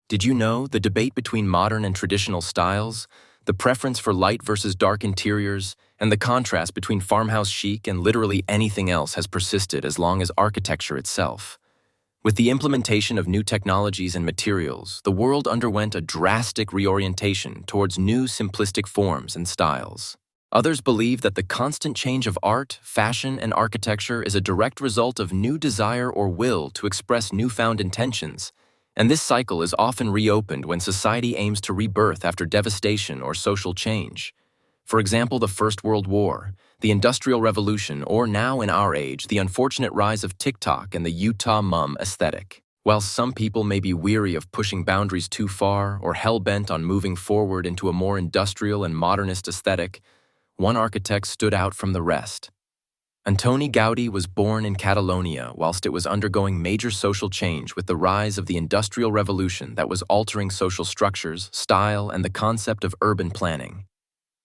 Did you know the debate between modern and traditional styles, the preference for light versus dark interiors, and the contrast between farmhouse chic and literally anything else has persisted as long as architecture itself? With the implementation of new technologies and materials, the world underwent a drastic reorientation towards new simplistic forms and styles. Others believe that the constant change of art, fashion, and architecture is a direct result of new desire or will to express newfound intentions, and this cycle is often reopened when society aims to rebirth after devastation or social change. For example, the First World War, the Industrial Revolution, or now in our age, the unfortunate rise of TikTok and the Utah mum aesthetic. While some people may be weary of pushing boundaries too far or hell-bent on moving forward into a more industrial and modernist aesthetic, one architect stood out from the rest. Antoni Gaudi was born in Catalonia whilst it was undergoing major social change with the rise of the Industrial Revolution that was altering social structures, style, and the concept of urban planning.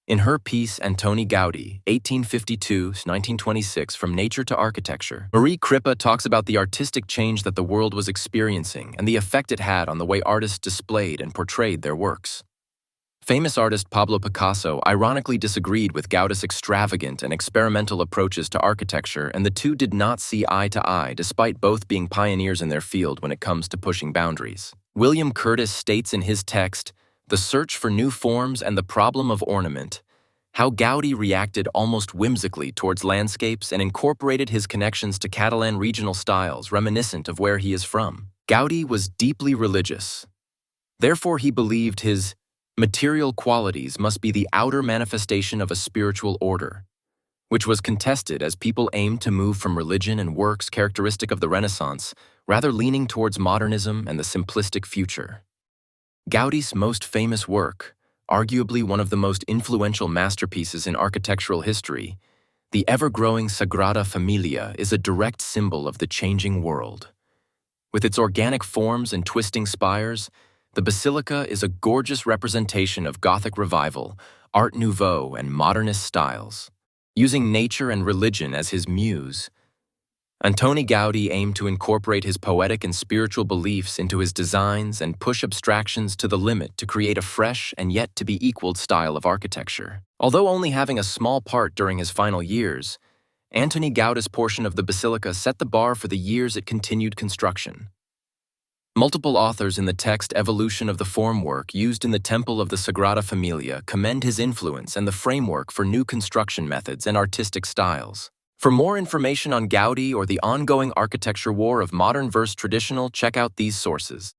In her piece Antoni Gaudi, 1852-1926, From Nature to Architecture, Marie Crippa talks about the artistic change that the world was experiencing and the effect it had on the way artists displayed and portrayed their works. Famous artist Pablo Picasso ironically disagreed with Gaudi's extravagant and experimental approaches to architecture, and the two did not see eye to eye despite both being pioneers in their field when it comes to pushing boundaries. William Curtis states in his text, The Search for New Forms and the Problem of Ornament, how Gaudi reacted almost whimsically towards landscapes and incorporated his connections to Catalan regional styles reminiscent of where he is from. Gaudi was deeply religious. Therefore, he believed his material qualities must be the outer manifestation of a spiritual order, which was contested as people aimed to move from religion and works characteristic of the Renaissance, rather leaning towards modernism and the simplistic future. Gaudi's most famous work, arguably one of the most influential masterpieces in architectural history, the ever-growing Sagrada Familia, is a direct symbol of the changing world. With its organic forms and twisting spires, the basilica is a gorgeous representation of Gothic revival, Art Nouveau, and modernist styles. Using nature and religion as his muse, Antoni Gaudi aimed to incorporate his poetic and spiritual beliefs into his designs and push abstractions to the limit to create a fresh and yet to be equaled style of architecture. Although only having a small part during his final years, Antoni Gaudi's portion of the basilica set the bar for the years it continued construction. Multiple authors in the text Evolution of the Formwork used in the Temple of the Sagrada Familia commend his influence and the framework for new construction methods and artistic styles. For more information on Gaudi or the ongoing architecture war of modern versus traditional, check out these sources.